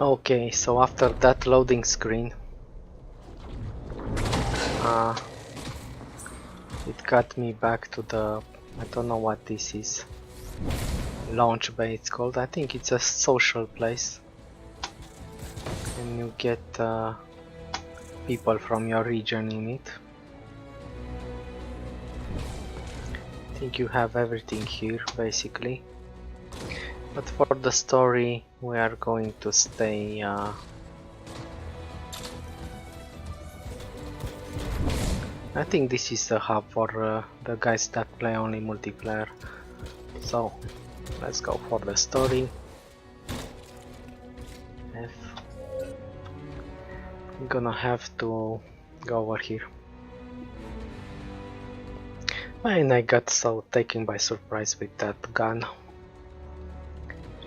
Okay, so after that loading screen, it got me back to the, I don't know what this is, launch bay it's called. I think it's a social place, and you get people from your region in it. I think you have everything here basically, but for the story we are going to stay I think this is the hub for the guys that play only multiplayer. So let's go for the story. F. I'm gonna have to go over here. And I got so taken by surprise with that gun.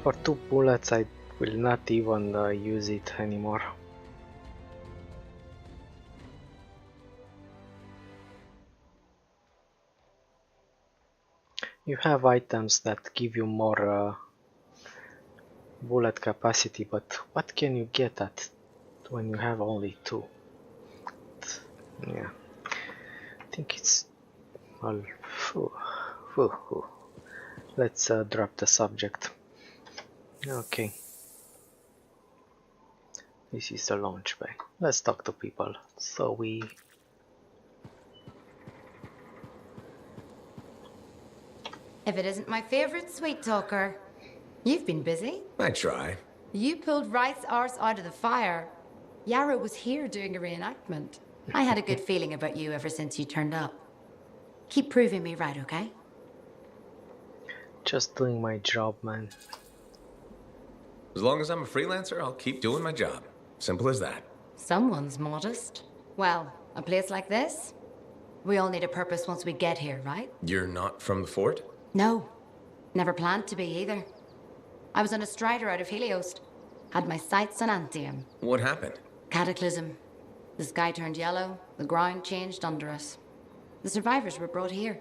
For 2 bullets I will not even use it anymore. You have items that give you more bullet capacity, but what can you get at when you have only 2? Yeah, I think it's all. Let's drop the subject. Okay, this is the launch bay. Let's talk to people. So we. If it isn't my favorite sweet talker. You've been busy. I try. You pulled Wright's arse out of the fire. Yarrow was here doing a reenactment. I had a good feeling about you ever since you turned up. Keep proving me right, okay? Just doing my job, man. As long as I'm a freelancer, I'll keep doing my job. Simple as that. Someone's modest. Well, a place like this, we all need a purpose once we get here, right? You're not from the fort? No. Never planned to be either. I was on a strider out of Helios. Had my sights on Anthem. What happened? Cataclysm. The sky turned yellow, the ground changed under us. The survivors were brought here.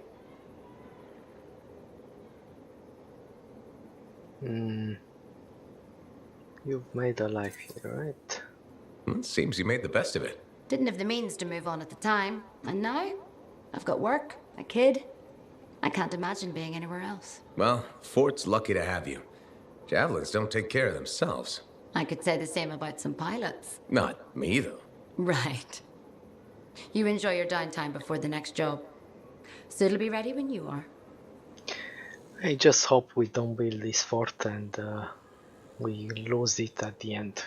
You've made a life here, right? It seems you made the best of it. Didn't have the means to move on at the time, and now I've got work, a kid. I can't imagine being anywhere else. Well, fort's lucky to have you. Javelins don't take care of themselves. I could say the same about some pilots. Not me, though. Right. You enjoy your downtime before the next job. So it'll be ready when you are. I just hope we don't build this fort and we lose it at the end,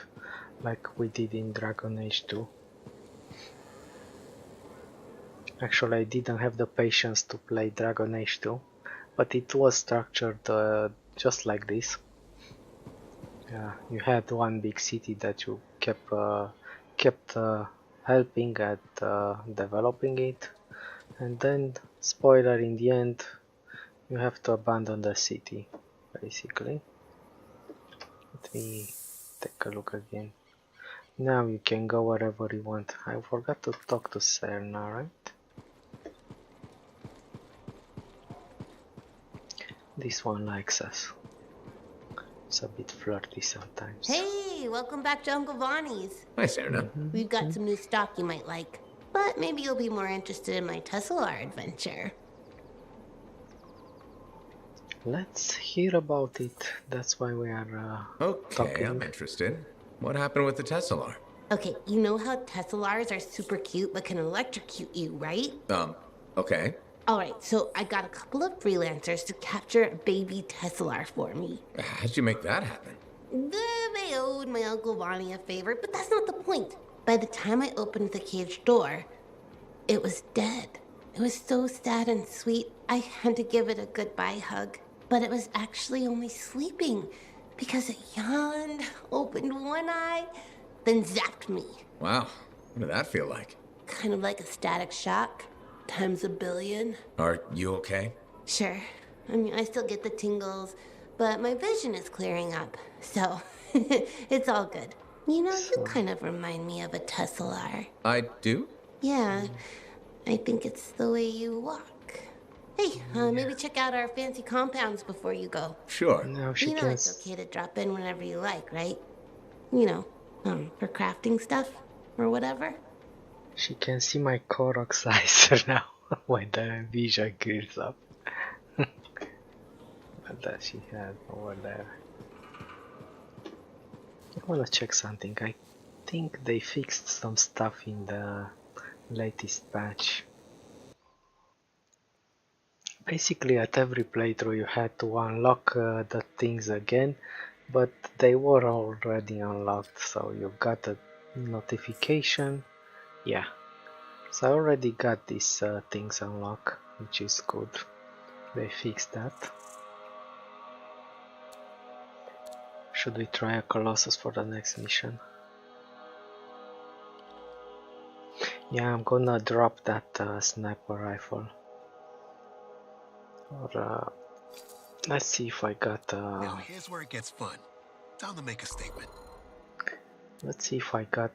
like we did in Dragon Age 2. Actually, I didn't have the patience to play Dragon Age 2, but it was structured just like this. You had one big city that you kept helping at developing it, and then, spoiler, in the end, you have to abandon the city, basically. Let me take a look again. Now you can go wherever you want. I forgot to talk to Serna, right? This one likes us. It's a bit flirty sometimes. Hey, welcome back to Uncle Vonnie's. Hi, Serna. We've got some new stock you might like, but maybe you'll be more interested in my Tesselar adventure. Let's hear about it. That's why we are Okay, talking. I'm interested. What happened with the Tesselar? Okay, you know how Tesselars are super cute but can electrocute you, right? Okay. Alright, so I got a couple of freelancers to capture a baby Tesselar for me. How'd you make that happen? They owed my Uncle Vonnie a favor, but that's not the point. By the time I opened the cage door, it was dead. It was so sad and sweet, I had to give it a goodbye hug. But it was actually only sleeping because it yawned, opened one eye, then zapped me. Wow, what did that feel like? Kind of like a static shock, times a billion. Are you okay? Sure. I mean, I still get the tingles, but my vision is clearing up, so it's all good. You know, you kind of remind me of a Tesselar. I do? Yeah, I think it's the way you walk. Hey, maybe check out our fancy compounds before you go. Sure. Now she You know can. it's okay to drop in whenever you like, right? You know, for crafting stuff or whatever. She can see my Korok slicer now when the vision clears up. What does she have over there? I wanna check something. I think they fixed some stuff in the latest patch. Basically at every playthrough you had to unlock the things again, but they were already unlocked, so you got a notification. Yeah, so I already got these things unlocked, which is good. They fixed that. Should we try a Colossus for the next mission? Yeah, I'm gonna drop that sniper rifle. Or let's see if I got. Now here's where it gets fun. Time to make a statement. Let's see if I got.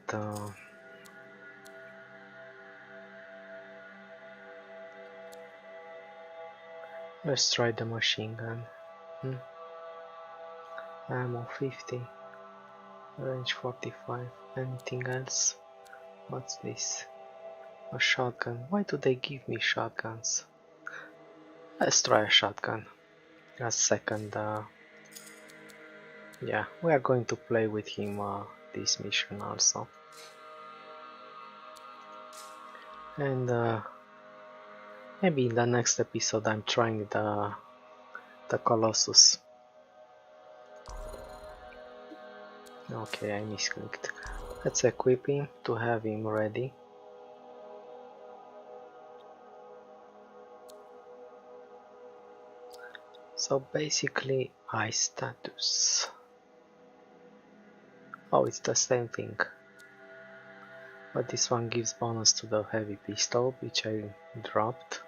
Let's try the machine gun. Ammo 50, range 45. Anything else? What's this? A shotgun. Why do they give me shotguns? Let's try a shotgun. A second. Yeah, we are going to play with him this mission also. And maybe in the next episode I'm trying the Colossus. Okay, I misclicked. Let's equip him to have him ready. So basically, ice status. Oh, it's the same thing. But this one gives bonus to the heavy pistol, which I dropped.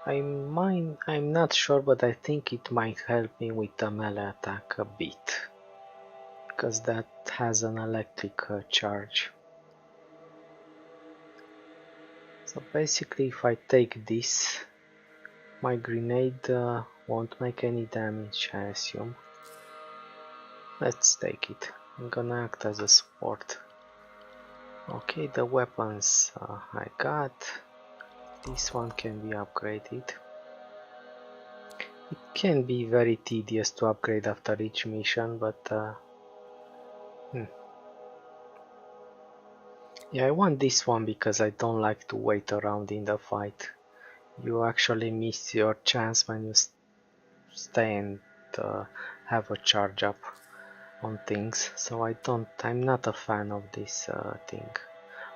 I'm not sure, but I think it might help me with the melee attack a bit. Because that has an electric charge. So basically, if I take this, my grenade won't make any damage, I assume. Let's take it. I'm gonna act as a support. Okay, the weapons I got. This one can be upgraded. It can be very tedious to upgrade after each mission, but yeah, I want this one because I don't like to wait around in the fight. You actually miss your chance when you stay and have a charge up on things. So I'm not a fan of this thing.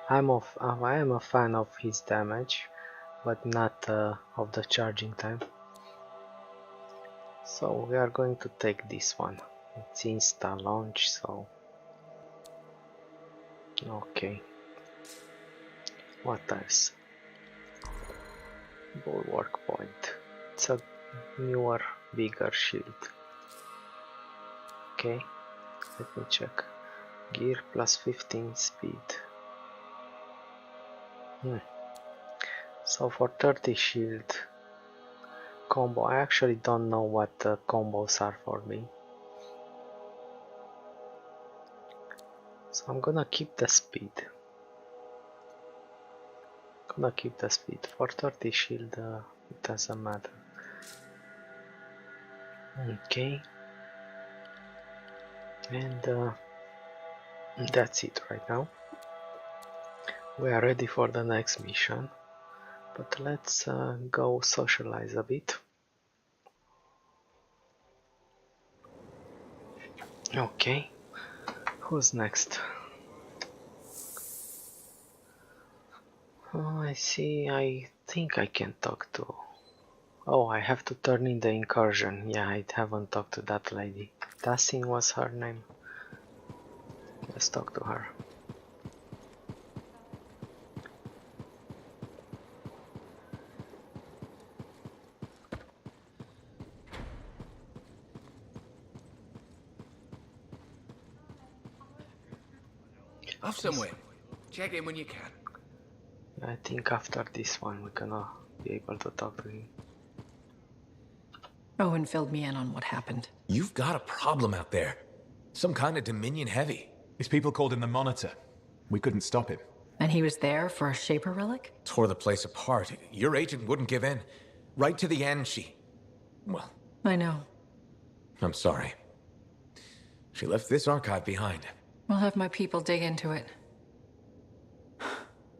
I am a fan of his damage, but not of the charging time. So we are going to take this one. It's insta launch, so okay. What else? Bulwark point. It's a newer, bigger shield. Okay, let me check. Gear plus 15 speed. So for 30 shield combo, I actually don't know what the combos are for me. So I'm gonna keep the speed. For 30 shield, it doesn't matter. Okay. And that's it right now. We are ready for the next mission. But let's go socialize a bit. Okay. Who's next? Oh, I see. I think I can talk to... Oh, I have to turn in the incursion. Yeah, I haven't talked to that lady. Tassin was her name. Let's talk to her. Off somewhere. Check in when you can. I think after this one we're gonna be able to talk to him. Owen filled me in on what happened. You've got a problem out there. Some kind of Dominion heavy. His people called him the Monitor. We couldn't stop him. And he was there for a Shaper relic? Tore the place apart. Your agent wouldn't give in. Right to the end, well, I know. I'm sorry. She left this archive behind. We'll have my people dig into it.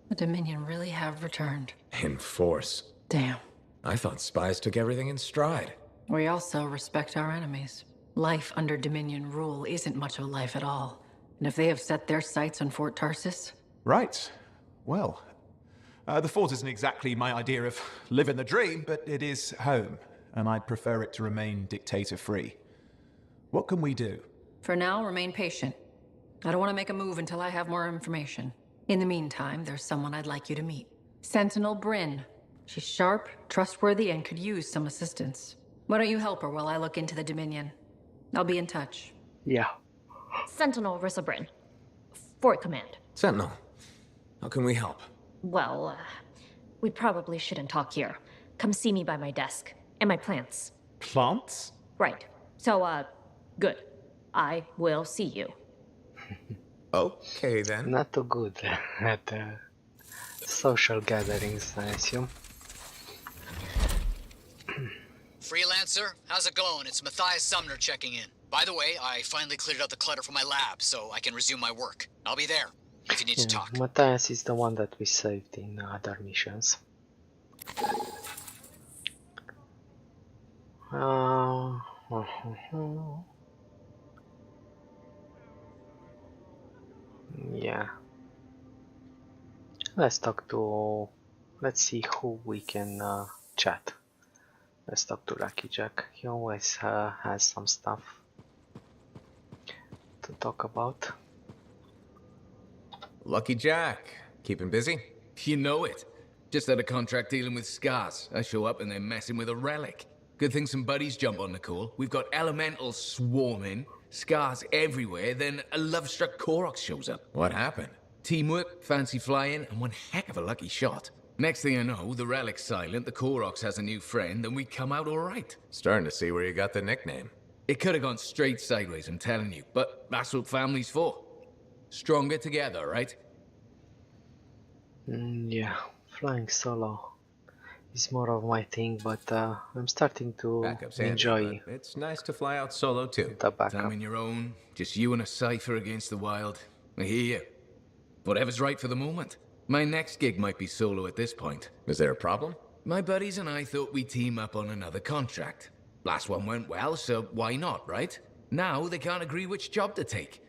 The Dominion really have returned. In force. Damn. I thought spies took everything in stride. We also respect our enemies. Life under Dominion rule isn't much of a life at all. And if they have set their sights on Fort Tarsis... Right. Well, the fort isn't exactly my idea of living the dream, but it is home, and I'd prefer it to remain dictator-free. What can we do? For now, remain patient. I don't want to make a move until I have more information. In the meantime, there's someone I'd like you to meet. Sentinel Bryn. She's sharp, trustworthy, and could use some assistance. Why don't you help her while I look into the Dominion? I'll be in touch. Yeah. Sentinel Rissa Bryn. Fort Command. Sentinel, how can we help? Well, we probably shouldn't talk here. Come see me by my desk. And my plants. Plants? Right. So, good. I will see you. Okay, then. Not too good at social gatherings, I assume. Freelancer, how's it going? It's Matthias Sumner checking in. By the way, I finally cleared out the clutter from my lab, so I can resume my work. I'll be there, if you need to talk. Matthias is the one that we saved in other missions. Yeah. Let's see who we can chat. Let's talk to Lucky Jack. He always has some stuff to talk about. Lucky Jack. Keeping busy? You know it. Just had a contract dealing with scars. I show up and they're messing with a relic. Good thing some buddies jump on the call. We've got elementals swarming, scars everywhere, then a love-struck Koroks shows up. What happened? Teamwork, fancy flying, and one heck of a lucky shot. Next thing I know, the relic's silent, the Koroks has a new friend, and we come out alright. Starting to see where you got the nickname. It could have gone straight sideways, I'm telling you, but that's what family's for. Stronger together, right? Yeah, flying solo is more of my thing, but I'm starting to Backup's handy, enjoy but it's nice to fly out solo too. the backup. Time on your own, just you and a cipher against the wild. I hear you. Whatever's right for the moment. My next gig might be solo at this point. Is there a problem? My buddies and I thought we'd team up on another contract. Last one went well, so why not, right? Now they can't agree which job to take.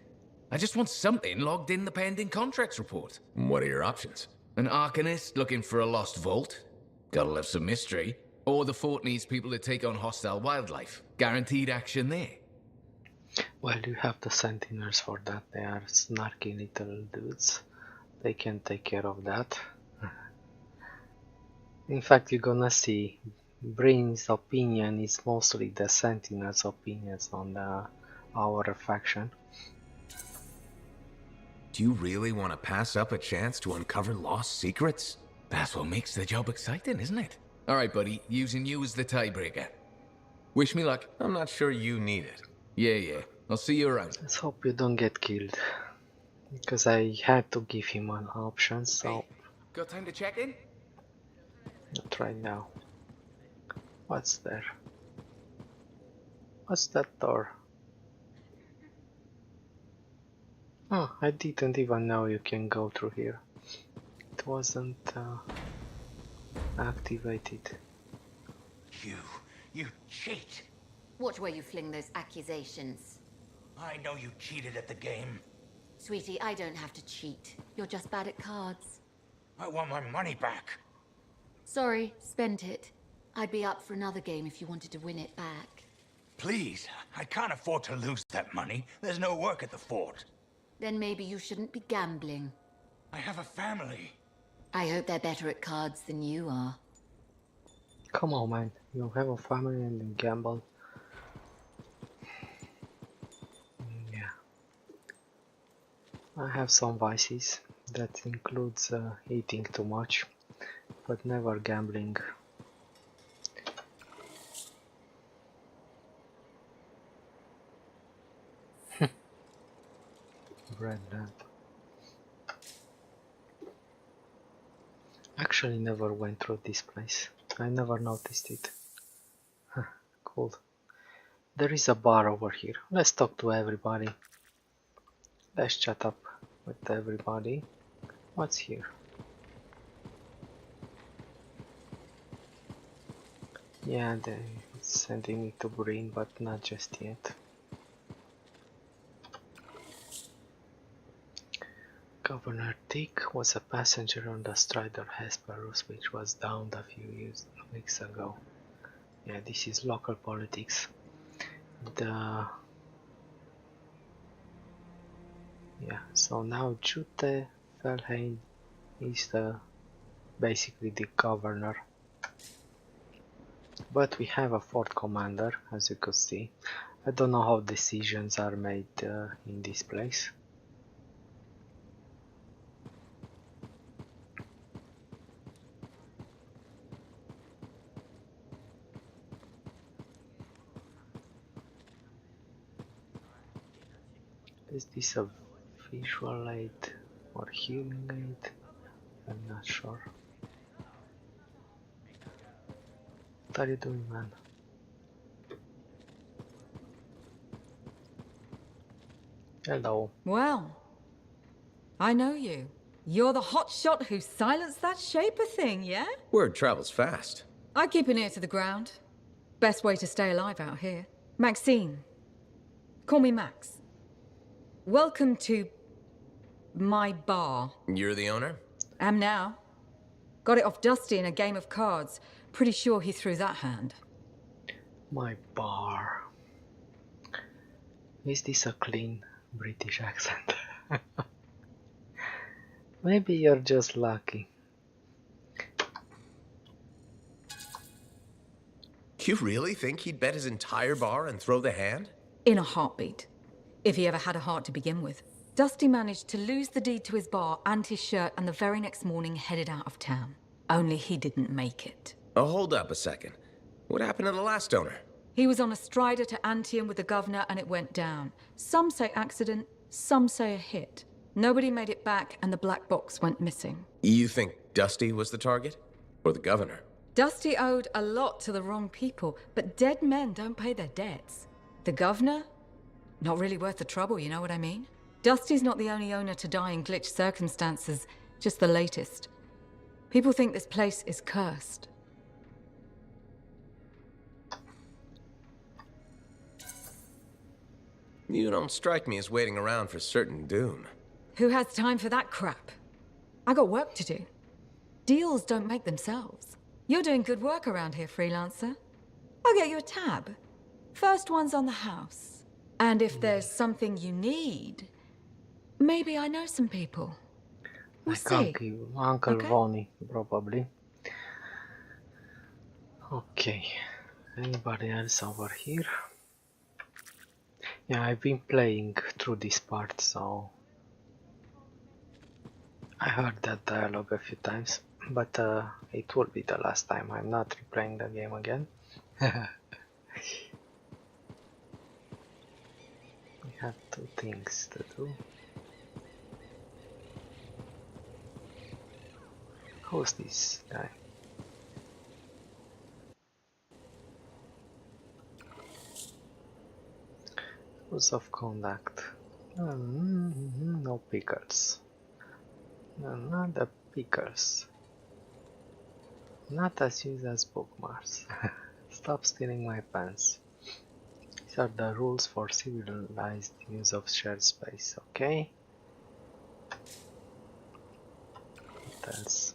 I just want something logged in the pending contracts report. What are your options? An Arcanist looking for a lost vault? Gotta love some mystery. Or the fort needs people to take on hostile wildlife. Guaranteed action there. Well, you have the Sentinels for that. They are snarky little dudes. They can take care of that. In fact, you're gonna see Bryn's opinion is mostly the Sentinels' opinions on our faction. Do you really want to pass up a chance to uncover lost secrets? That's what makes the job exciting, isn't it? Alright, buddy, using you as the tiebreaker. Wish me luck. I'm not sure you need it. Yeah. I'll see you around. Let's hope you don't get killed. Because I had to give him an option, so Hey, got time to check in? not right now. What's there? What's that door? Oh, I didn't even know you can go through here. It wasn't activated. You cheat! Watch where you fling those accusations. I know you cheated at the game. Sweetie, I don't have to cheat. You're just bad at cards. I want my money back. Sorry, spent it. I'd be up for another game if you wanted to win it back. Please, I can't afford to lose that money. There's no work at the fort. Then maybe you shouldn't be gambling. I have a family. I hope they're better at cards than you are. Come on, man. You have a family and then gamble. Yeah. I have some vices. That includes eating too much, but never gambling. red lamp. Actually never went through this place. I never noticed it. Cool. There is a bar over here. Let's talk to everybody. Let's chat up with everybody. What's here? Yeah, they're sending me to Breen, but not just yet. Governor Dick was a passenger on the Strider Hesperus, which was downed a few weeks ago. Yeah, this is local politics. So now Jute Felheim is basically the governor. But we have a fourth commander, as you could see. I don't know how decisions are made in this place. Is this a visual aid or healing aid? I'm not sure. What are you doing, man? Hello. Well, I know you. You're the hotshot who silenced that Shaper thing, yeah? Word travels fast. I keep an ear to the ground. Best way to stay alive out here. Maxine. Call me Max. Welcome to my bar. You're the owner? Am now. Got it off Dusty in a game of cards. Pretty sure he threw that hand. My bar. Is this a clean British accent? Maybe you're just lucky. You really think he'd bet his entire bar and throw the hand? In a heartbeat. If he ever had a heart to begin with. Dusty managed to lose the deed to his bar and his shirt, and the very next morning headed out of town. Only he didn't make it. Oh, hold up a second. What happened to the last owner? He was on a strider to Anthem with the governor and it went down. Some say accident, some say a hit. Nobody made it back and the black box went missing. You think Dusty was the target? Or the governor? Dusty owed a lot to the wrong people, but dead men don't pay their debts. The governor? Not really worth the trouble, you know what I mean? Dusty's not the only owner to die in glitched circumstances, just the latest. People think this place is cursed. You don't strike me as waiting around for certain doom. Who has time for that crap? I got work to do. Deals don't make themselves. You're doing good work around here, freelancer. I'll get you a tab. First one's on the house. And if there's something you need, maybe I know some people. We'll see. Uncle Okay? Vonnie, probably. Okay. Anybody else over here? Yeah, I've been playing through this part, so I heard that dialogue a few times, but it will be the last time. I'm not replaying the game again. We have two things to do. Who's this guy? Rules of conduct. No pickles. Not the pickles. Not as used as bookmarks. Stop stealing my pens. These are the rules for civilized use of shared space, okay? What else?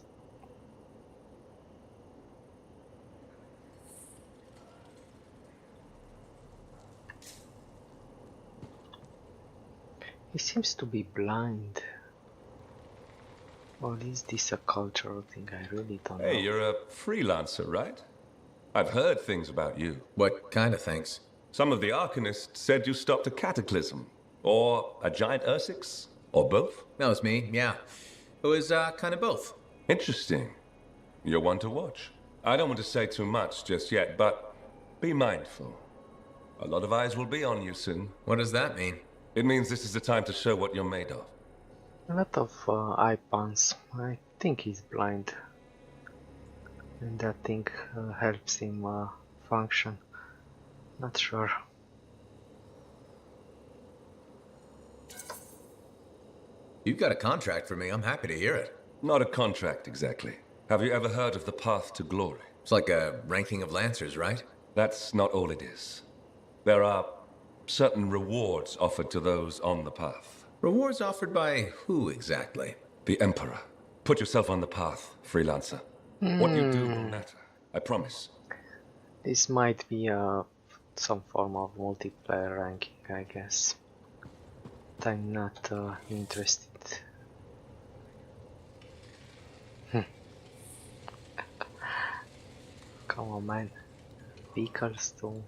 He seems to be blind. Or is this a cultural thing? I really don't know. Hey, you're a freelancer, right? I've heard things about you. What kind of things? Some of the Arcanists said you stopped a cataclysm. Or a giant Ursix. Or both. That was me, yeah. It was kind of both. Interesting. You're one to watch. I don't want to say too much just yet, but be mindful. A lot of eyes will be on you soon. What does that mean? It means this is the time to show what you're made of. A lot of eye puns. I think he's blind. And that thing helps him function. Not sure. You've got a contract for me. I'm happy to hear it. Not a contract, exactly. Have you ever heard of the path to glory? It's like a ranking of Lancers, right? That's not all it is. There are certain rewards offered to those on the path. Rewards offered by who exactly? The Emperor. Put yourself on the path, freelancer. What you do will matter, I promise. This might be some form of multiplayer ranking, I guess. But I'm not interested. Come on, man. Pickles too.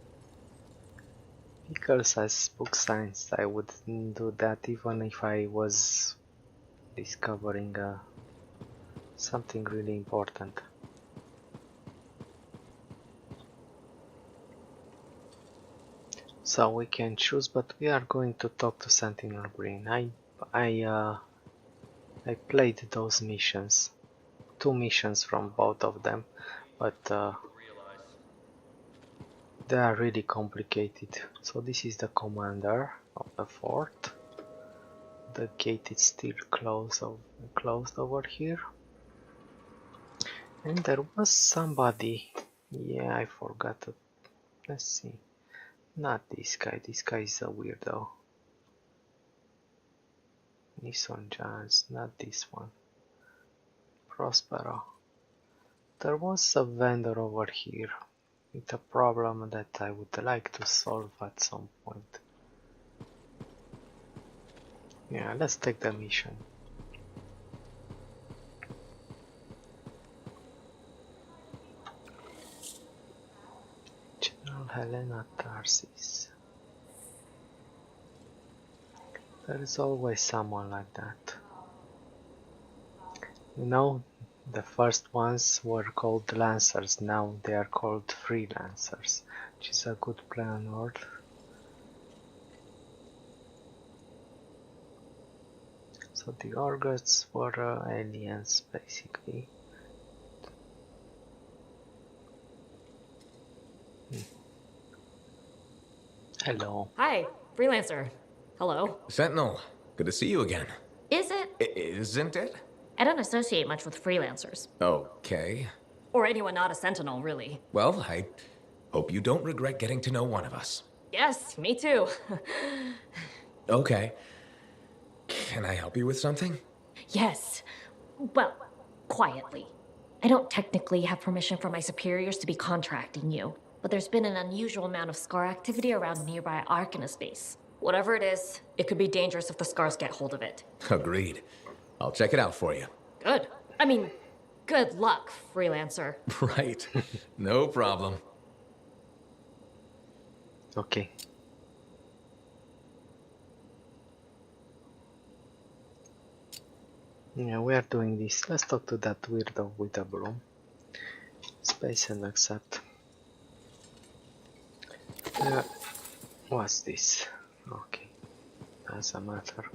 Pickles as book signs. I wouldn't do that even if I was discovering something really important. So we can choose, but we are going to talk to Sentinel Green. I played those missions, 2 missions from both of them, but they are really complicated. So this is the commander of the fort. The gate is still closed over here. And there was somebody. Yeah, I forgot to. Let's see. Not this guy. This guy is a weirdo. Nissan Jans, not this one. Prospero. There was a vendor over here with a problem that I would like to solve at some point. Yeah, let's take the mission. General Helena Tarsis. There is always someone like that. You know, the first ones were called Lancers, now they are called Freelancers, which is a good play on word. So the Orgots were aliens, basically. Hello. Hi, freelancer. Hello. Sentinel, good to see you again. Is it? Isn't it? I don't associate much with freelancers. Okay. Or anyone not a sentinel, really. Well, I hope you don't regret getting to know one of us. Yes, me too. Okay. Can I help you with something? Yes. Well, quietly. I don't technically have permission from my superiors to be contracting you, but there's been an unusual amount of scar activity around nearby Arcanus base. Whatever it is, it could be dangerous if the scars get hold of it. Agreed. I'll check it out for you. Good. I mean, good luck, freelancer. Right. No problem. Okay. Yeah, we are doing this. Let's talk to that weirdo with the broom. Space and accept. What's this? Okay, doesn't matter.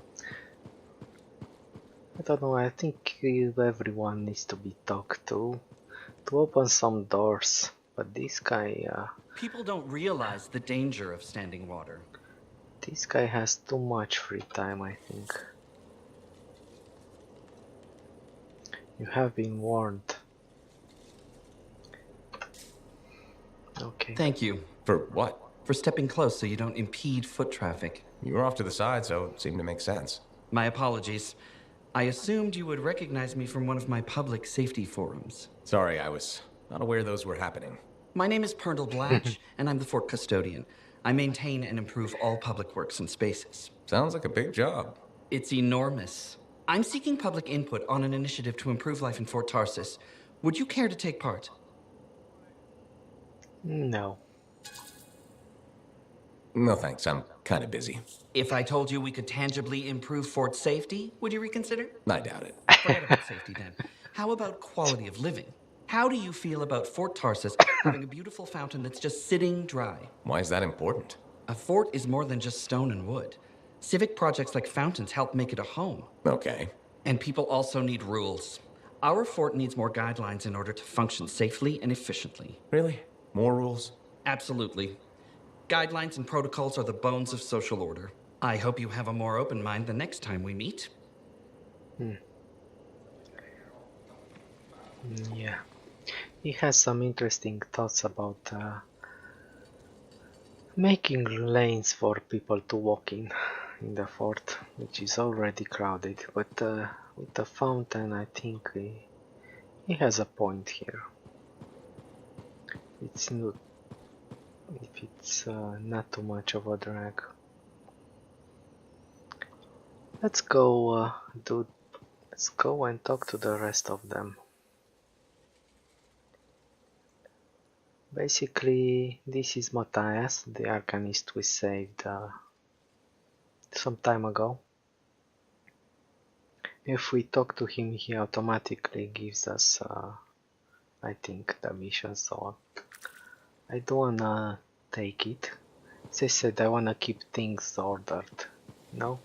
I don't know, I think everyone needs to be talked to open some doors, but this guy... People don't realize the danger of standing water. This guy has too much free time, I think. You have been warned. Okay. Thank you. For what? For stepping close so you don't impede foot traffic. You were off to the side, so it seemed to make sense. My apologies. I assumed you would recognize me from one of my public safety forums. Sorry, I was not aware those were happening. My name is Pernell Blatch, and I'm the fort custodian. I maintain and improve all public works and spaces. Sounds like a big job. It's enormous. I'm seeking public input on an initiative to improve life in Fort Tarsis. Would you care to take part? No. No thanks, I'm kind of busy. If I told you we could tangibly improve fort safety, would you reconsider? I doubt it. Forget about safety then. How about quality of living? How do you feel about Fort Tarsis having a beautiful fountain that's just sitting dry? Why is that important? A fort is more than just stone and wood. Civic projects like fountains help make it a home. Okay. And people also need rules. Our fort needs more guidelines in order to function safely and efficiently. Really? More rules? Absolutely. Guidelines and protocols are the bones of social order. I hope you have a more open mind the next time we meet. Yeah. He has some interesting thoughts about making lanes for people to walk in the fort, which is already crowded, but with the fountain I think he has a point here. It's not, if it's not too much of a drag. Let's go and talk to the rest of them. Basically, this is Matthias, the Arcanist we saved some time ago. If we talk to him, he automatically gives us, I think, the mission, so I don't wanna take it. As I said, I wanna keep things ordered, you know?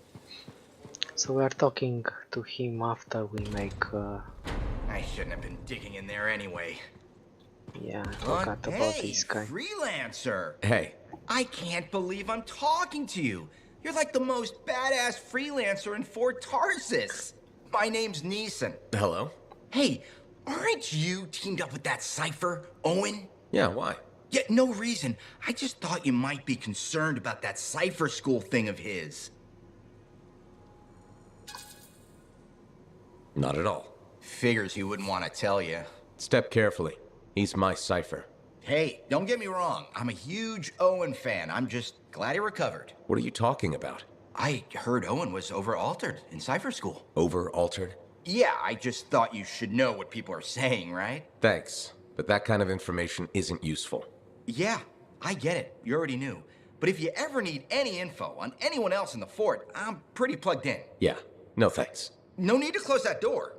So we are talking to him after we make... I shouldn't have been digging in there anyway. Yeah, I forgot about this guy. Freelancer! Hey. I can't believe I'm talking to you. You're like the most badass freelancer in Fort Tarsis. My name's Neeson. Hello? Hey, aren't you teamed up with that cipher, Owen? Yeah, why? Yeah, no reason. I just thought you might be concerned about that cipher school thing of his. Not at all. Figures he wouldn't want to tell you. Step carefully. He's my cipher. Hey, don't get me wrong. I'm a huge Owen fan. I'm just glad he recovered. What are you talking about? I heard Owen was over-altered in cipher school. Over-altered? Yeah, I just thought you should know what people are saying, right? Thanks, but that kind of information isn't useful. Yeah, I get it. You already knew. But if you ever need any info on anyone else in the fort, I'm pretty plugged in. Yeah, no thanks. No need to close that door.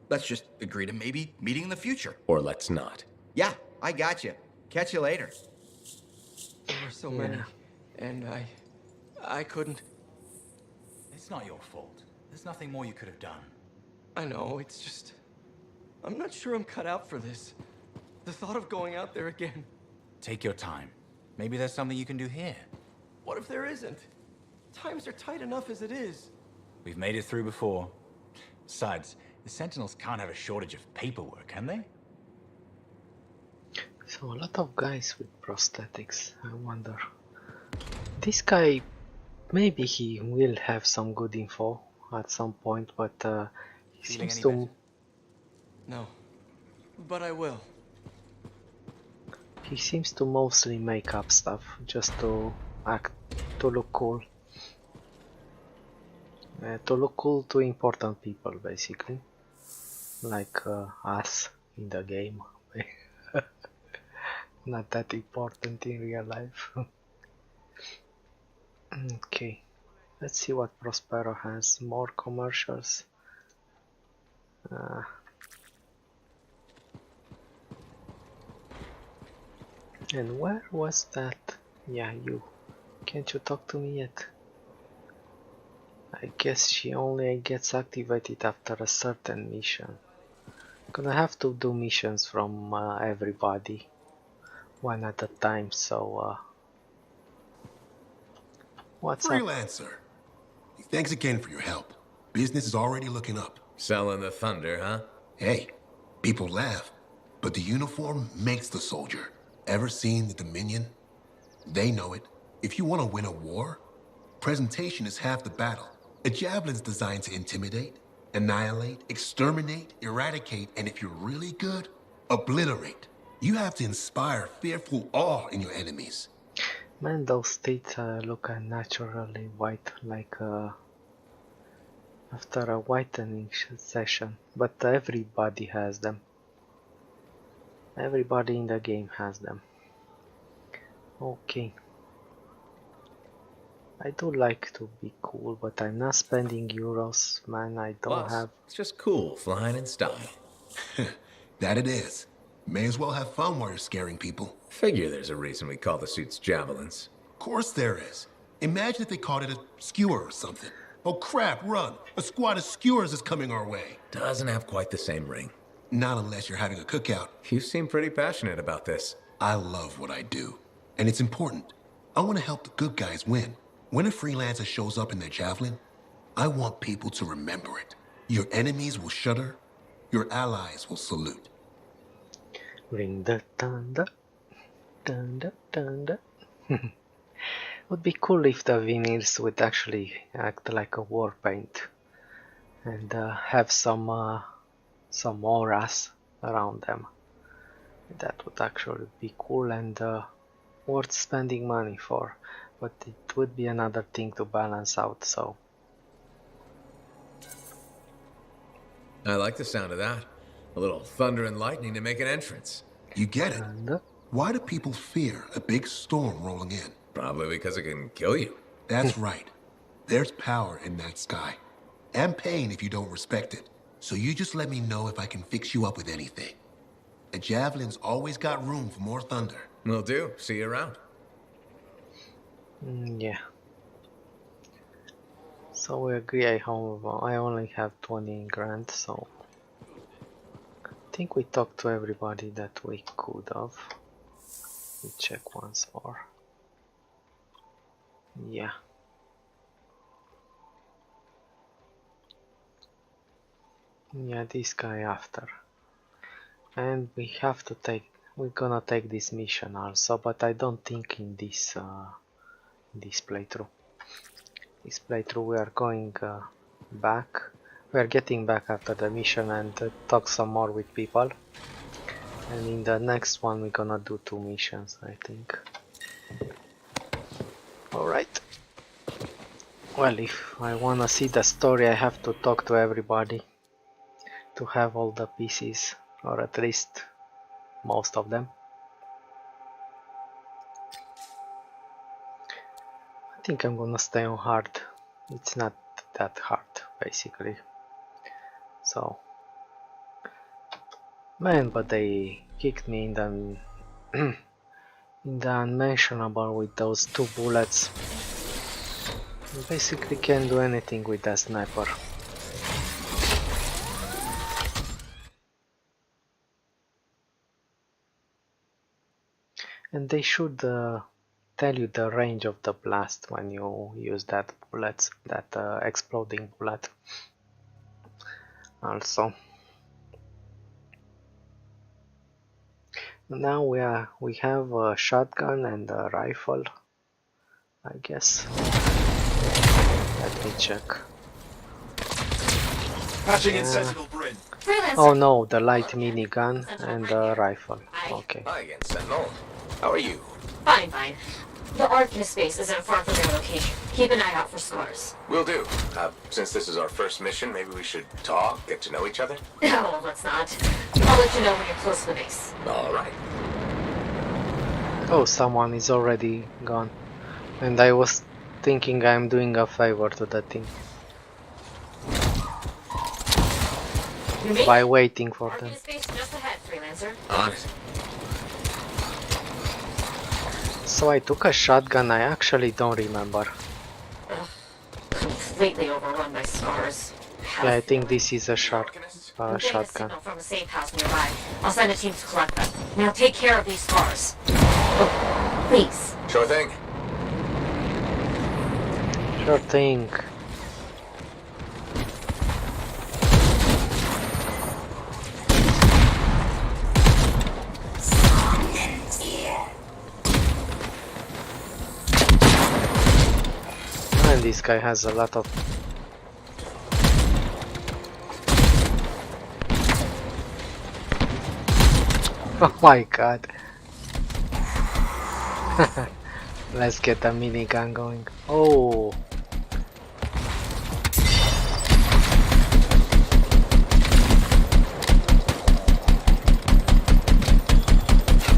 Let's just agree to maybe meeting in the future. Or let's not. Yeah, I got you. Catch you later. There were so many, and I couldn't. It's not your fault. There's nothing more you could have done. I know, it's just... I'm not sure I'm cut out for this. The thought of going out there again. Take your time. Maybe there's something you can do here. What if there isn't? Times are tight enough as it is. We've made it through before. Besides, the Sentinels can't have a shortage of paperwork, can they? So a lot of guys with prosthetics, I wonder. This guy, maybe he will have some good info at some point, but he seems to... No, but I will. He seems to mostly make up stuff, just to look cool. To look cool to important people, basically. Like us in the game. Not that important in real life. Okay, let's see what Prospero has. More commercials. And where was that? Yeah, you. Can't you talk to me yet? I guess she only gets activated after a certain mission. Gonna have to do missions from everybody. One at a time, so what's Freelancer. Thanks again for your help. Business is already looking up. Selling the thunder, huh? Hey, people laugh, but the uniform makes the soldier. Ever seen the Dominion? They know it. If you want to win a war, presentation is half the battle. A javelin's designed to intimidate, annihilate, exterminate, eradicate, and if you're really good, obliterate. You have to inspire fearful awe in your enemies. Man, those teeth look naturally white, like after a whitening session. But everybody has them. Everybody in the game has them. Okay. I do like to be cool, but I'm not spending euros, man. I don't have... It's just cool, flying in style. That it is. May as well have fun while you're scaring people. Figure there's a reason we call the suits javelins. Of course there is. Imagine if they called it a skewer or something. Oh crap, run! A squad of skewers is coming our way. Doesn't have quite the same ring. Not unless you're having a cookout. You seem pretty passionate about this. I love what I do, and it's important. I want to help the good guys win. When a freelancer shows up in their javelin, I want people to remember it. Your enemies will shudder, your allies will salute. Ring the thunder, thunder, thunder. Would be cool if the veneers would actually act like a war paint and have some auras around them. That would actually be cool and worth spending money for, but it would be another thing to balance out, so. I like the sound of that. A little thunder and lightning to make an entrance. You get it? Why do people fear a big storm rolling in? Probably because it can kill you. That's right. There's power in that sky. And pain if you don't respect it. So you just let me know if I can fix you up with anything. A javelin's always got room for more thunder. Will do. See you around. Yeah. So we agree I only have 20 grand, so I think we talked to everybody that we could have. We check once more. Yeah. Yeah, this guy after. And we have to take, we're gonna take this mission also, but I don't think in this playthrough. This playthrough we are going back. We are getting back after the mission and talk some more with people. And in the next one we're gonna do 2 missions, I think. Alright. Well, if I wanna see the story I have to talk to everybody to have all the pieces, or at least most of them. I think I'm gonna stay on hard. It's not that hard basically. So man, but they kicked me in the in the unmentionable with those 2 bullets. You basically can't do anything with that sniper. And they should tell you the range of the blast when you use that bullets, that exploding bullet. Also, now we have a shotgun and a rifle, I guess. Let me check. Patching in Sentinel Bryn. Oh no, the light minigun and the rifle. Okay. Hi again, Sentinel. How are you? Fine, fine. The Arcanist base isn't far from your location. Keep an eye out for scars. Will do. Since this is our first mission, maybe we should talk, get to know each other? No, let's not. I'll let you know when you're close to the base. Alright. Oh, someone is already gone. And I was thinking I'm doing a favor to the team. By waiting for them. Arcanist base just ahead, freelancer. On it. So I took a shotgun, I actually don't remember. Completely overrun by scars. Yeah, I think this is a shotgun. I'm getting a signal from a safe house nearby. I'll send a team to collect them. Now take care of these scars. Oh, please. Sure thing. Sure thing. And this guy has a lot of... Oh my god. Let's get the minigun going. Oh.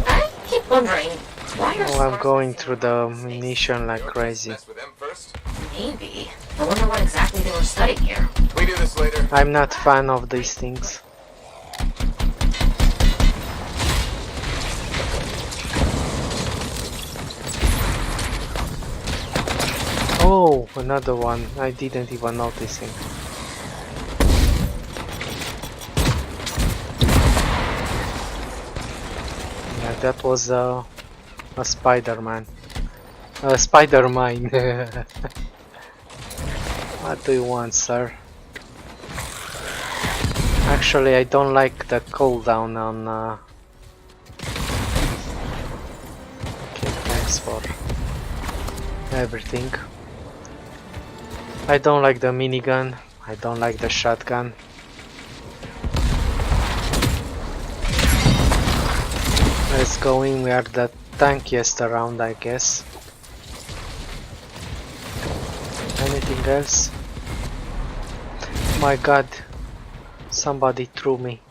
I keep wondering, why are Oh, I'm going through the munition like crazy. Maybe. I wonder what exactly they were studying here. We do this later. I'm not fan of these things. Oh, another one. I didn't even notice him. Yeah, that was a Spider-Man. A Spider-Mine. What do you want, sir? Actually, I don't like the cooldown on... Okay, thanks for everything. I don't like the minigun. I don't like the shotgun. Let's go in. We are the tankiest around, I guess. Anything else? My god. Somebody threw me.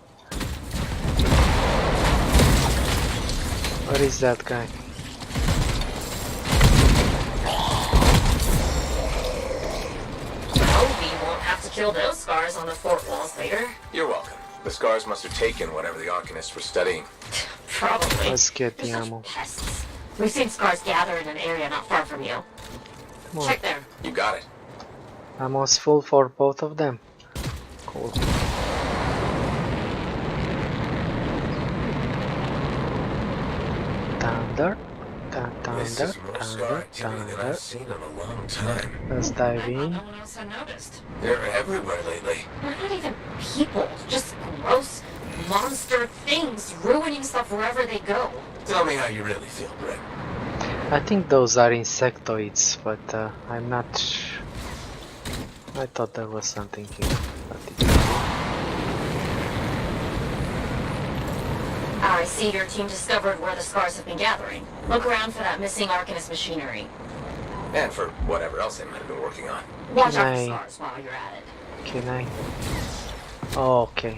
Where is that guy? Kill those scars on the fort walls later. You're welcome. The scars must have taken whatever the Arcanists were studying. Probably. Let's get the ammo. Pests. We've seen scars gather in an area not far from you. Check there. You got it. Ammo's full for both of them. Cool. Thunder. This is more scar activity than I've seen in a long time. Let's dive in. No one else had noticed. They're everywhere lately. They're not even people. Just gross monster things ruining stuff wherever they go. Tell me how you really feel, Brett. I think those are insectoids, but I'm not I thought there was something here. I see your team discovered where the scars have been gathering. Look around for that missing Arcanist machinery. And for whatever else they might have been working on. Watch out for scars while you're at it. Can I? Oh, okay.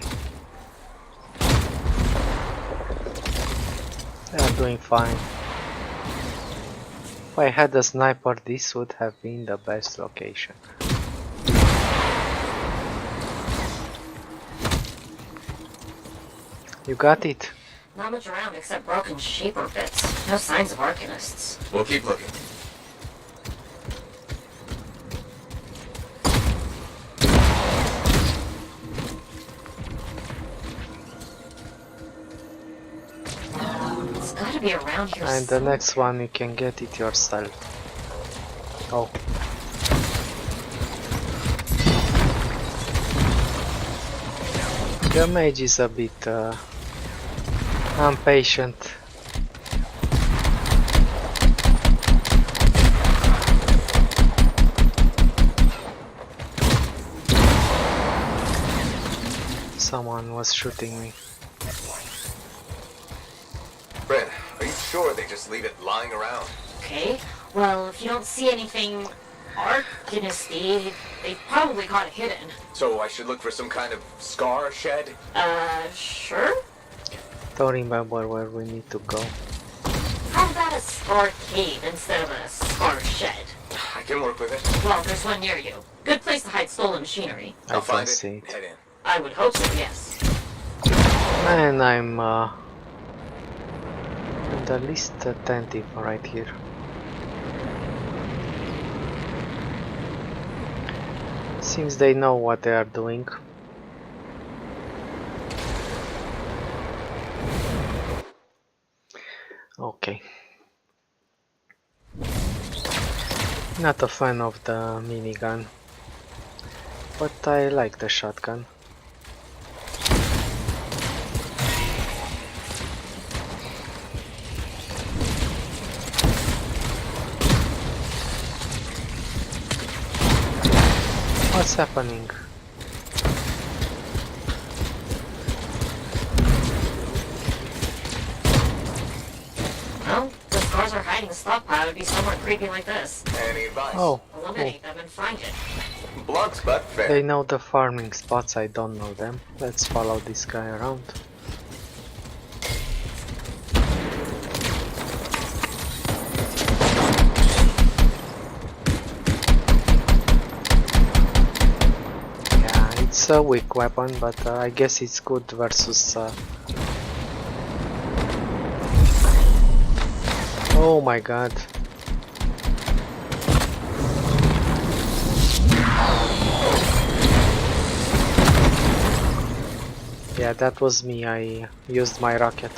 They are doing fine. If I had a sniper, this would have been the best location. You got it? Not much around except broken shaper bits. No signs of Arcanists. We'll keep looking. It's gotta be around here. And the next one you can get it yourself. Oh. The mage is a bit impatient. Someone was shooting me. Brett, are you sure they just leave it lying around? Okay, well, if you don't see anything Arcanisty, they've probably got it hidden. So I should look for some kind of scar shed? Sure? Don't remember where we need to go. How about a scar cave instead of a scar shed? I can work with it. Well, there's one near you. Good place to hide stolen machinery. I'll find it. See it. Head in. I would hope so, yes. And I'm the least attentive right here. Seems they know what they are doing. Okay. Not a fan of the minigun, but I like the shotgun. What's happening? Well, the scars are hiding a stockpile would be somewhere creepy like this. Any advice? Oh, Eliminate them and find it. Blunt but fair. they know the farming spots, I don't know them. Let's follow this guy around. Yeah, it's a weak weapon, but I guess it's good versus... Oh my god. Yeah, that was me. I used my rocket.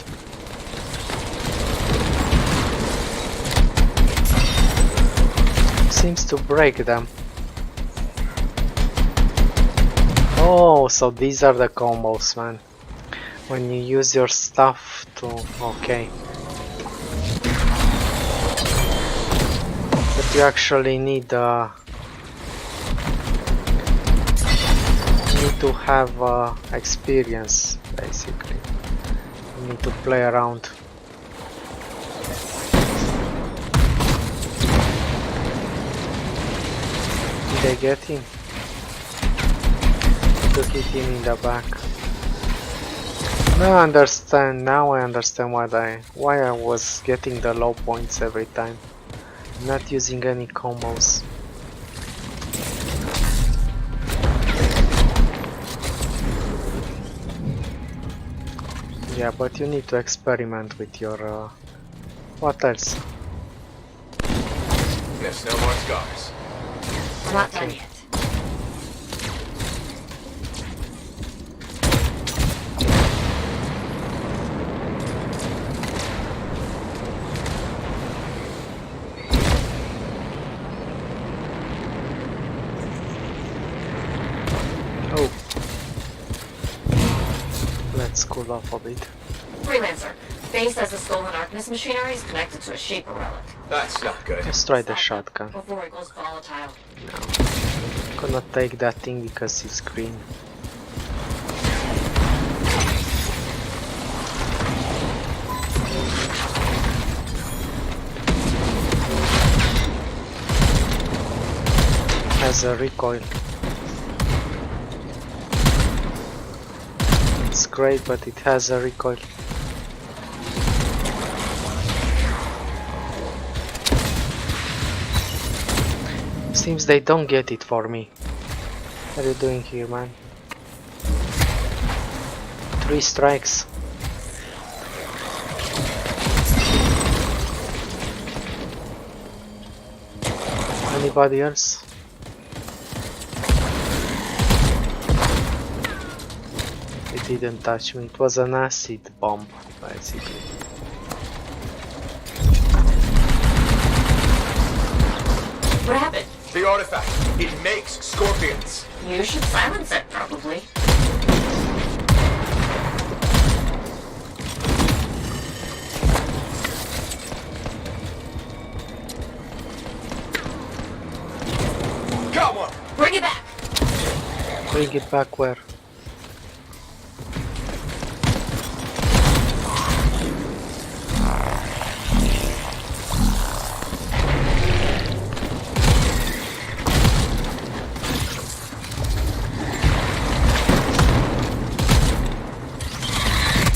Seems to break them. Oh, so these are the combos, man. When you use your stuff to... okay. But you actually need to have experience, basically. You need to play around. Did I get him? To hit him in the back. Now I understand why I was getting the low points every time. Not using any combos. Yeah, but you need to experiment with your what else? Yes, no more scars. We're not done yet. Oh. Let's cool off a bit. Freelancer, Faye says the stolen Arcanist machinery is connected to a Shaper relic. That's not good. Let's try the shotgun. Before it goes volatile. No. Gonna take that thing because it's green. Has a recoil. It's great, but it has a recoil. Seems they don't get it for me. What are you doing here, man? 3 strikes. Anybody else? It didn't touch me. It was an acid bomb, basically. What happened? The artifact. It makes scorpions. You should silence it, probably. Got one. Bring it back. Bring it back where?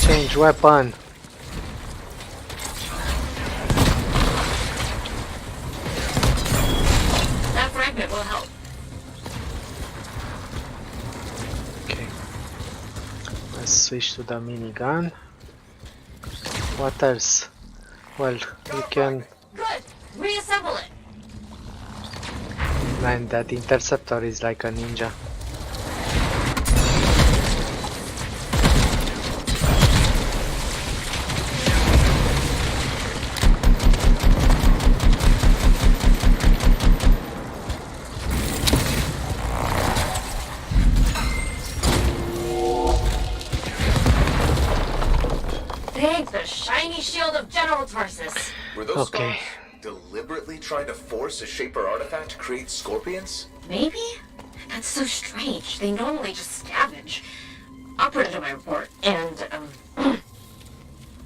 Change weapon. That fragment will help. Okay. Let's switch to the minigun. What else? Well, you can... Good. Reassemble it. Man, that interceptor is like a ninja. Thank the shiny shield of General Tarsus. Were those Okay. scars deliberately trying to force a Shaper artifact to create scorpions? Maybe? That's so strange. They normally just scavenge. I'll put it in my report. And,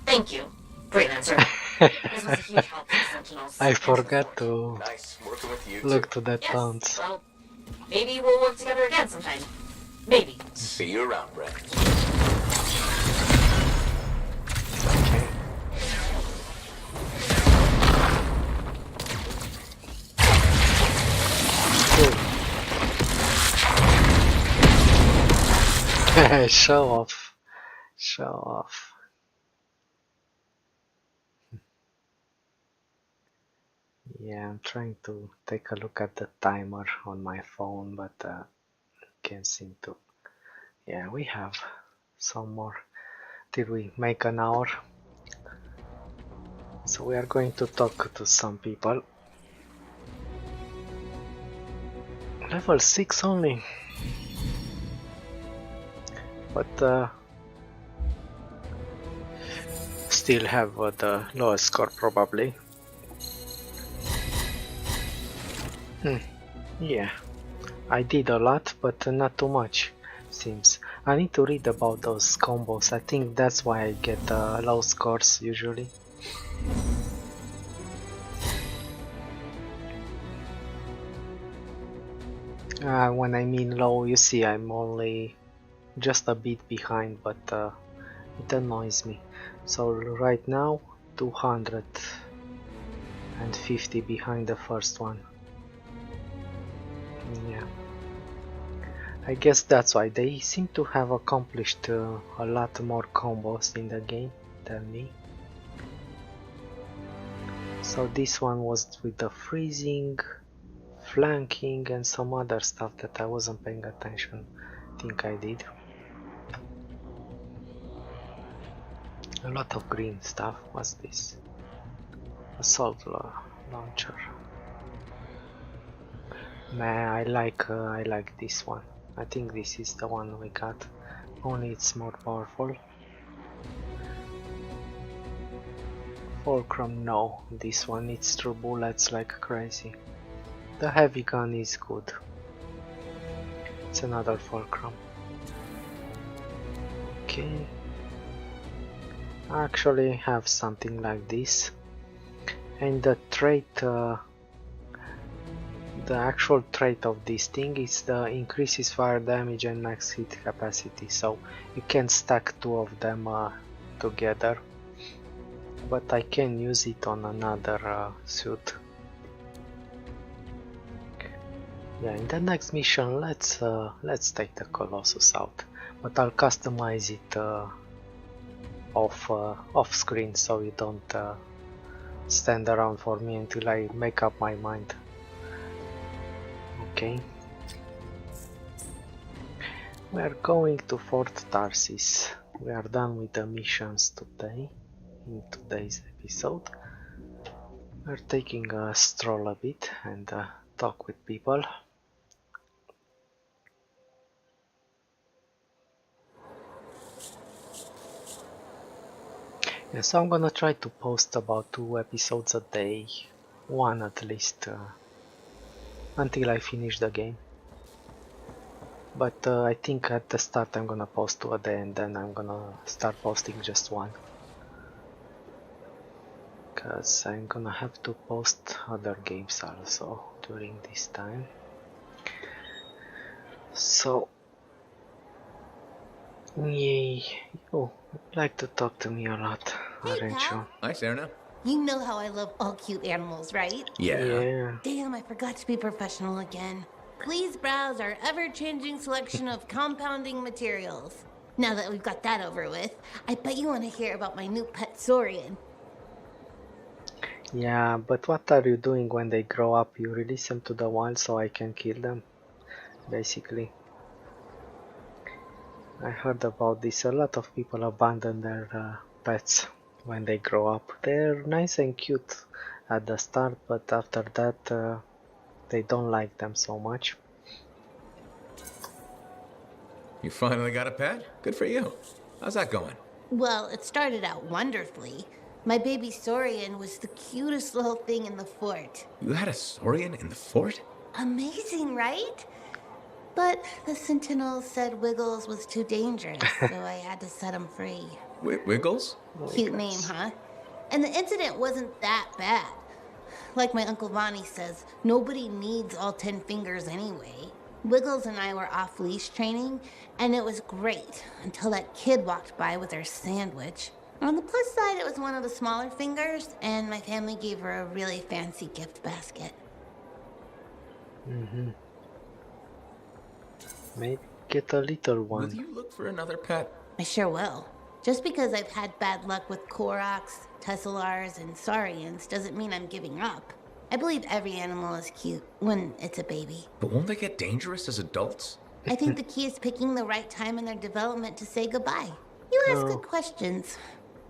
thank you, Freelancer. This was a huge help to the Sentinels. I forgot to Nice working with you look too. to the Yes, towns. well, maybe we'll work together again sometime. Maybe. See you around, Brett. Okay. Cool. Show off. Show off. Yeah, I'm trying to take a look at the timer on my phone, but can't seem to. Yeah, we have some more. Did we make an hour? So we are going to talk to some people. Level 6 only. But still have the lowest score probably. Yeah, I did a lot, but not too much, seems. I need to read about those combos. I think that's why I get low scores usually. When I mean low, you see I'm only just a bit behind, but it annoys me. So right now 250 behind the first one. Yeah, I guess that's why they seem to have accomplished a lot more combos in the game than me. So this one was with the freezing, flanking and some other stuff that I wasn't paying attention. I think I did. A lot of green stuff. What's this? Assault launcher. Man, I like this one. I think this is the one we got. Only it's more powerful. Fulcrum, no. This one needs through bullets like crazy. The heavy gun is good. It's another fulcrum. Okay. I actually have something like this. And the trait, the actual trait of this thing is the increases fire damage and max hit capacity. So you can stack two of them together. But I can use it on another suit. Yeah, in the next mission, let's take the Colossus out, but I'll customize it off screen, so you don't stand around for me until I make up my mind. Okay. We are going to Fort Tarsis. We are done with the missions today. In today's episode, we're taking a stroll a bit and talk with people. Yeah, so I'm gonna try to post about 2 episodes a day, one at least, until I finish the game. But I think at the start I'm gonna post 2 a day and then I'm gonna start posting just one. Because I'm gonna have to post other games also during this time. So, yay, you like to talk to me a lot, aren't you? Hi, Serena. You know how I love all cute animals, right? Yeah. Damn, I forgot to be professional again. Please browse our ever-changing selection of compounding materials. Now that we've got that over with, I bet you want to hear about my new pet Saurian. Yeah, but what are you doing when they grow up? You release them to the wild so I can kill them, basically. I heard about this. A lot of people abandon their pets when they grow up. They're nice and cute at the start, but after that they don't like them so much. You finally got a pet? Good for you. How's that going? Well, it started out wonderfully. My baby Saurian was the cutest little thing in the fort. You had a Saurian in the fort? Amazing, right? But the Sentinels said Wiggles was too dangerous, so I had to set him free. Wiggles? Cute name, huh? And the incident wasn't that bad. Like my Uncle Vonnie says, nobody needs all 10 fingers anyway. Wiggles and I were off-leash training, and it was great until that kid walked by with her sandwich. On the plus side, it was one of the smaller fingers, and my family gave her a really fancy gift basket. Maybe get a little one. Will you look for another pet? I sure will. Just because I've had bad luck with Koroks, Tesselars, and Saurians doesn't mean I'm giving up. I believe every animal is cute when it's a baby. But won't they get dangerous as adults? I think the key is picking the right time in their development to say goodbye. You ask good questions.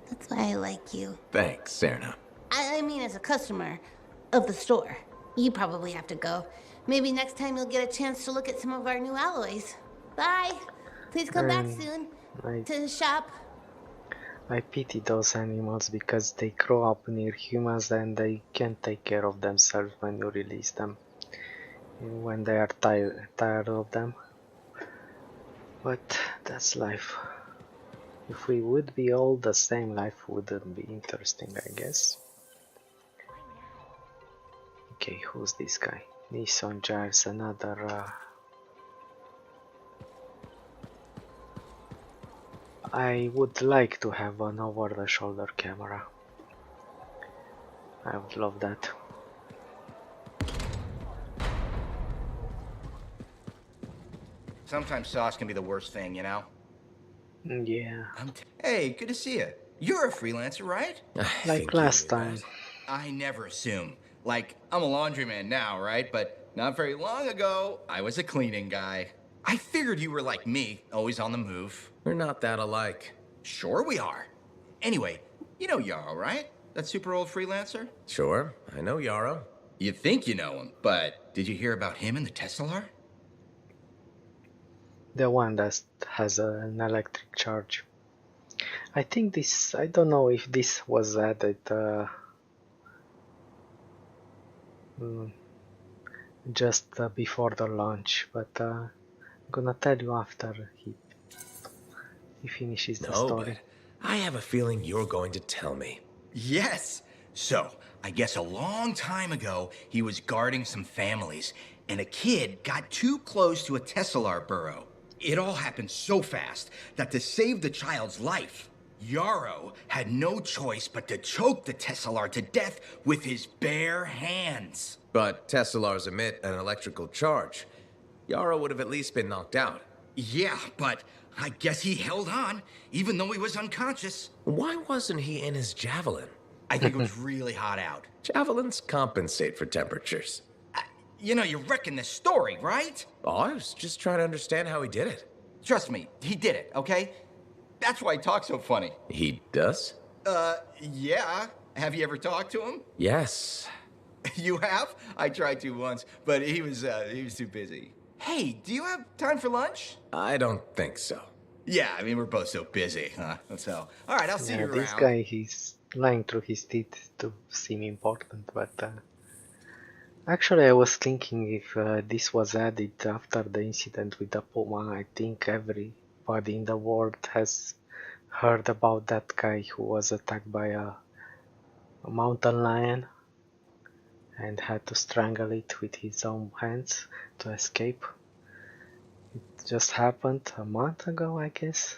That's why I like you. Thanks, Serna. I mean, as a customer of the store. You probably have to go. Maybe next time you'll get a chance to look at some of our new alloys. Bye. Please come back soon to shop. I pity those animals because they grow up near humans and they can't take care of themselves when you release them. When they are tired of them. But that's life. If we would be all the same, life wouldn't be interesting, I guess. Okay, who's this guy? Nissan Giles, another... I would like to have an over-the-shoulder camera. I would love that. Sometimes sauce can be the worst thing, you know? Yeah. Hey, good to see you. You're a freelancer, right? Like last time. I never assume. Like, I'm a laundryman now, right? But not very long ago, I was a cleaning guy. I figured you were like me, always on the move. We're not that alike. Sure we are. Anyway, you know Yarrow, right? That super old freelancer? Sure, I know Yarrow. You think you know him, but did you hear about him in the Tesla? The one that has an electric charge. I think this, I don't know if this was added just before the launch, but I'm gonna tell you after he finishes the story. But I have a feeling you're going to tell me. Yes. So, I guess a long time ago, he was guarding some families, and a kid got too close to a Tesla burrow. It all happened so fast that to save the child's life, Yarrow had no choice but to choke the Tesla to death with his bare hands. But Teslars emit an electrical charge. Yarrow would have at least been knocked out. Yeah, but I guess he held on, even though he was unconscious. Why wasn't he in his javelin? I think it was really hot out. Javelins compensate for temperatures. You know, you reckon this story, right? Oh, I was just trying to understand how he did it. Trust me, he did it, okay? That's why he talks so funny. He does? Yeah. Have you ever talked to him? Yes. You have? I tried to once, but he was too busy. Hey, do you have time for lunch? I don't think so. Yeah, I mean, we're both so busy, huh? So, all right, I'll see you around. This guy, he's lying through his teeth to seem important, but actually I was thinking if this was added after the incident with the Puma. I think everybody in the world has heard about that guy who was attacked by a mountain lion and had to strangle it with his own hands to escape. It just happened a month ago, I guess.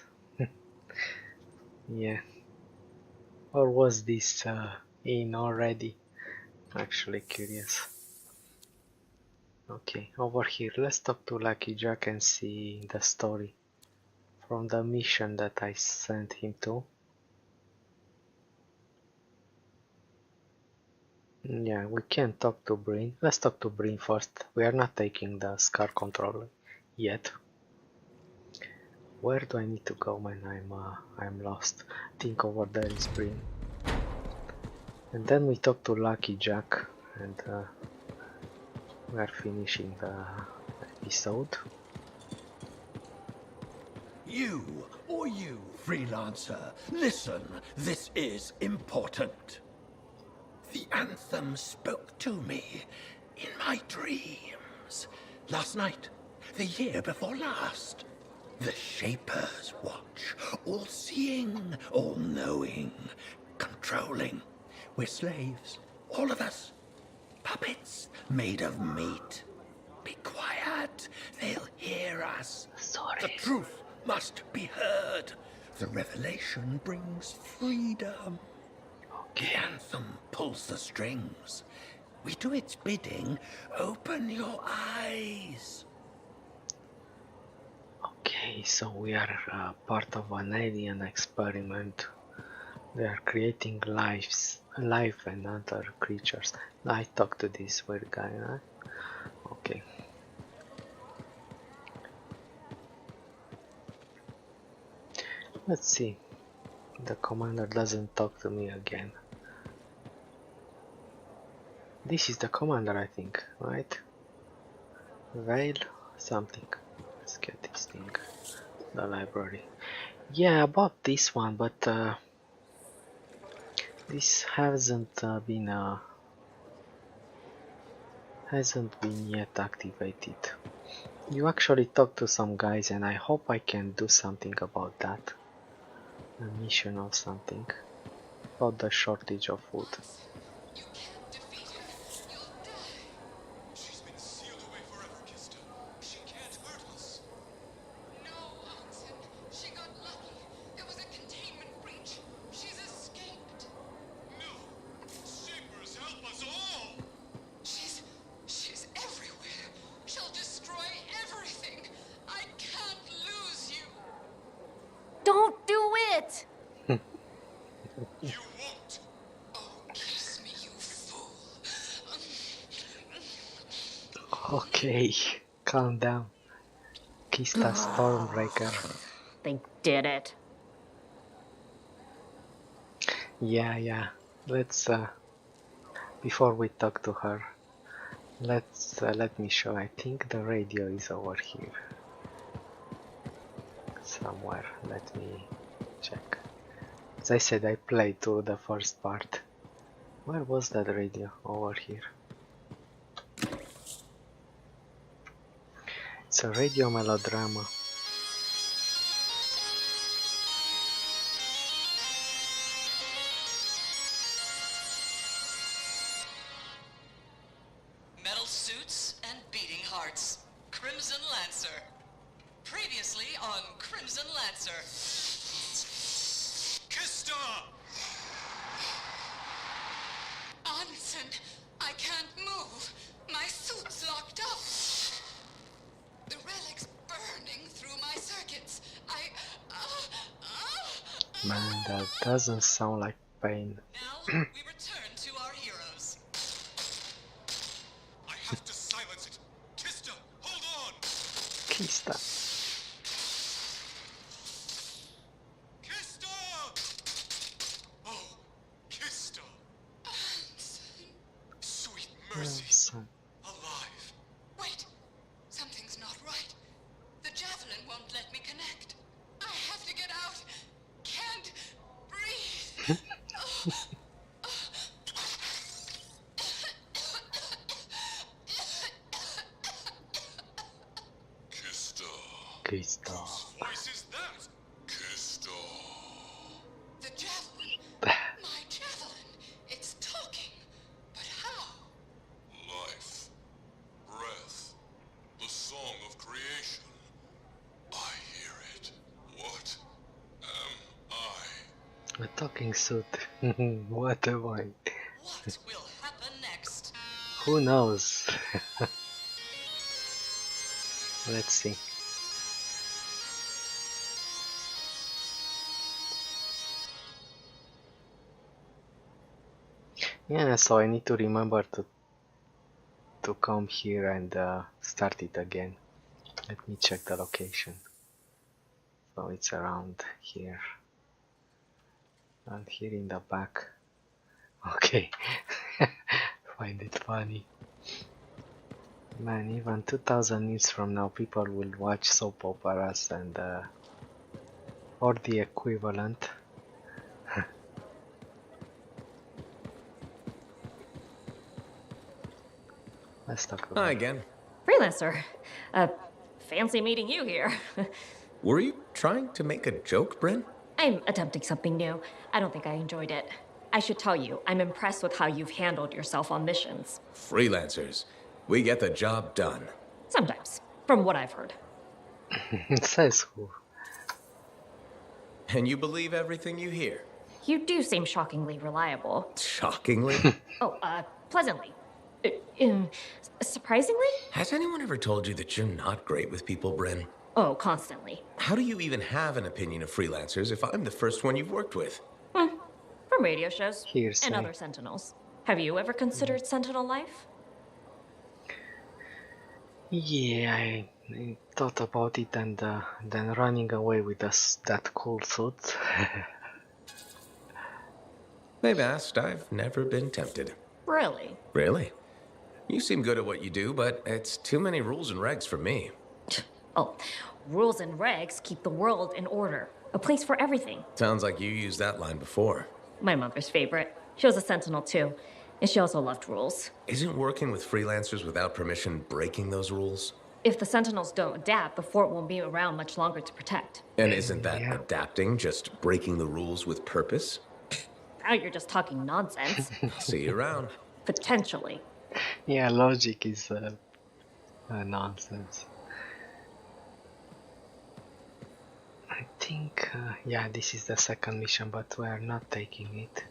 Yeah. Or was this in already? Actually curious. Okay, over here, let's talk to Lucky Jack and see the story from the mission that I sent him to. Yeah, we can talk to Breen. Let's talk to Breen first. We are not taking the Scar controller yet. Where do I need to go, man? I'm lost. I think over there is Breen. And then we talk to Lucky Jack, and we are finishing the episode. You, freelancer, listen, this is important. The Anthem spoke to me in my dreams. Last night, the year before last. The Shaper's watch, all-seeing, all-knowing, controlling. We're slaves, all of us. Puppets made of meat. Be quiet, they'll hear us. Sorry. The truth must be heard. The revelation brings freedom. The Anthem pulls the strings. We do its bidding. Open your eyes. Okay, so we are part of an alien experiment. They are creating life and other creatures. I talk to this weird guy, huh? Okay. Let's see. The commander doesn't talk to me again. This is the commander, I think, right? Veil? Something. Let's get this thing. The library. Yeah, I bought this one, but this hasn't been yet activated. You actually talk to some guys, and I hope I can do something about that. A mission or something about the shortage of food. She's been sealed away forever, Kista. She can't hurt us. No, Hansen. She got lucky. It was a containment breach. She's escaped. No. Shapers, help us all. She's everywhere. She'll destroy everything. I can't lose you. Don't do it! You won't. Oh, kiss me, you fool. Okay, calm down. Kista Stormbreaker. They did it. Yeah. Let's before we talk to her, let me show. I think the radio is over here somewhere. Let me check. As I said, I played through the first part. Where was that radio? Over here. It's a radio melodrama. Metal suits and beating hearts. Crimson Lancer. Previously on Crimson Lancer. Kista! Hansen, I can't move. My suit's locked up. The relic's burning through my circuits. Man, that doesn't sound like pain. Now we return to our heroes. I have to silence it. Kista, hold on! Kista. Kista! Oh, Kista! Sweet mercy. Alive. Wait, something's not right. The javelin won't let me connect. I have to get out. Can't breathe. Kista. Whose voice is that? Kista. The javelin. My javelin. It's talking. But how? Life. Breath. The song of creation. I hear it. What am I? A talking suit. What am I? What will happen next? Who knows? Let's see. Yeah, so I need to remember to come here and start it again. Let me check the location. So it's around here. And here in the back. Okay. Find it funny. Man, even 2000 years from now people will watch soap operas and or the equivalent. Let's talk about Hi again. Freelancer. Fancy meeting you here. Were you trying to make a joke, Bryn? I'm attempting something new. I don't think I enjoyed it. I should tell you, I'm impressed with how you've handled yourself on missions. Freelancers. We get the job done. Sometimes, from what I've heard. Says who? And you believe everything you hear? You do seem shockingly reliable. Shockingly? Pleasantly. Surprisingly? Has anyone ever told you that you're not great with people, Bryn? Oh, constantly. How do you even have an opinion of freelancers if I'm the first one you've worked with? From radio shows Hearsay. and other Sentinels. Have you ever considered Sentinel life? Yeah, I thought about it, and then running away with that cool suit. They've asked. I've never been tempted. Really? Really? You seem good at what you do, but it's too many rules and regs for me. Oh, rules and regs keep the world in order. A place for everything. Sounds like you used that line before. My mother's favorite. She was a Sentinel too, and she also loved rules. Isn't working with freelancers without permission breaking those rules? If the Sentinels don't adapt, the fort won't be around much longer to protect. And isn't that adapting just breaking the rules with purpose? Now you're just talking nonsense. See you around. Potentially. Yeah, logic is nonsense. I think, yeah, this is the second mission, but we are not taking it.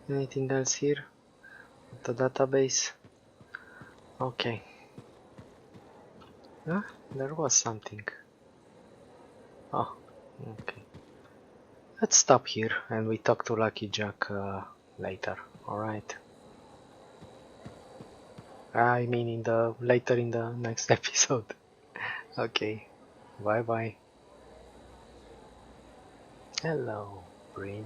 Anything else here? The database? Okay. There was something. Oh, okay. Let's stop here and we talk to Lucky Jack later. Alright. I mean later in the next episode. Okay. Bye bye. Hello, Breen.